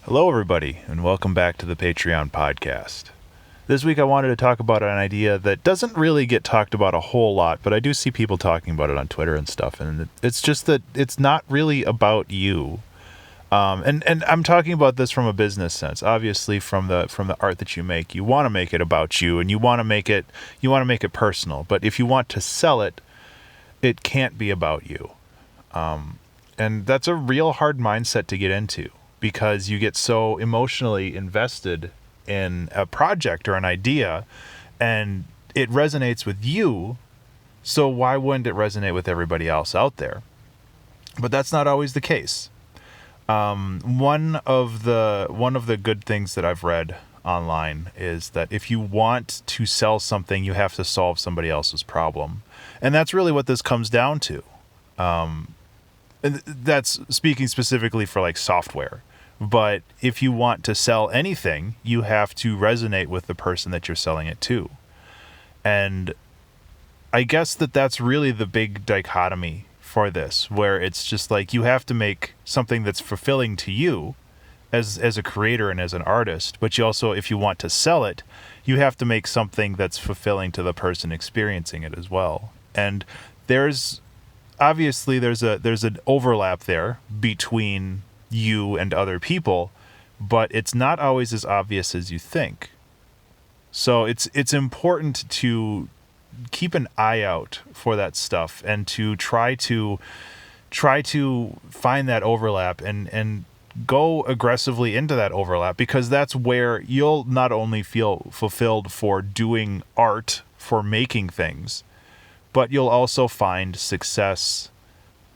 Hello, everybody, and welcome back to the Patreon podcast. This week I wanted to talk about an idea that doesn't really get talked about a whole lot, but I do see people talking about it on Twitter and stuff, and it's just that it's not really about you. And I'm talking about this from a business sense. Obviously, from the art that you want to make it about you, and you want to make it personal. But if you want to sell it, it can't be about you. And that's a real hard mindset to get into, because you get so emotionally invested in a project or an idea and it resonates with you. So why wouldn't it resonate with everybody else out there? But that's not always the case. One of the good things that I've read online is that if you want to sell something, you have to solve somebody else's problem. And that's really what this comes down to. And that's speaking specifically for like software. But if you want to sell anything, you have to resonate with the person that you're selling it to. And I guess that's really the big dichotomy for this, where it's just like you have to make something that's fulfilling to you as a creator and as an artist, but you also, if you want to sell it, you have to make something that's fulfilling to the person experiencing it as well. And there's an overlap there between you and other people, but it's not always as obvious as you think. So it's important to keep an eye out for that stuff and to try to find that overlap and go aggressively into that overlap, because that's where you'll not only feel fulfilled for doing art, for making things, but you'll also find success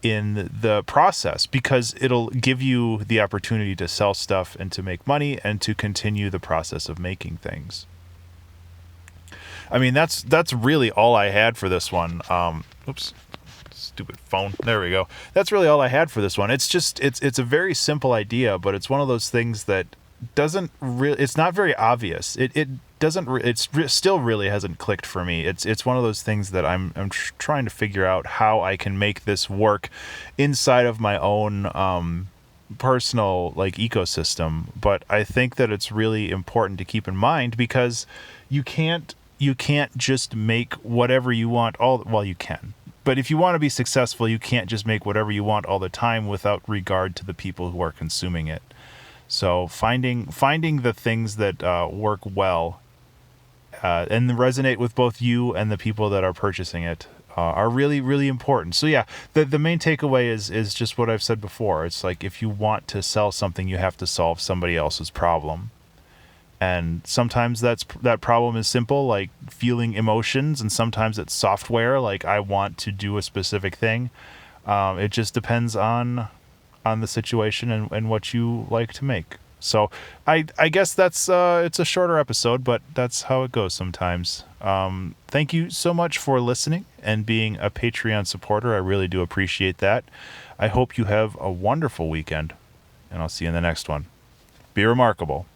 in the process, because it'll give you the opportunity to sell stuff and to make money and to continue the process of making things. I mean, that's really all I had for this one. Oops, stupid phone. There we go. That's really all I had for this one. It's just, it's a very simple idea, but it's one of those things that it's not very obvious. Still really hasn't clicked for me. It's one of those things that I'm trying to figure out how I can make this work inside of my own personal like ecosystem. But I think that it's really important to keep in mind, because you can't just make whatever you want you can. But if you want to be successful, you can't just make whatever you want all the time without regard to the people who are consuming it. So finding the things that work well and resonate with both you and the people that are purchasing it are really, really important. So yeah, the main takeaway is just what I've said before. It's like, if you want to sell something, you have to solve somebody else's problem. And sometimes that problem is simple, like feeling emotions, and sometimes it's software, like I want to do a specific thing. It just depends on the situation and what you like to make. So I guess that's it's a shorter episode, but that's how it goes sometimes. Thank you so much for listening and being a Patreon supporter. I really do appreciate that. I hope you have a wonderful weekend, and I'll see you in the next one. Be remarkable.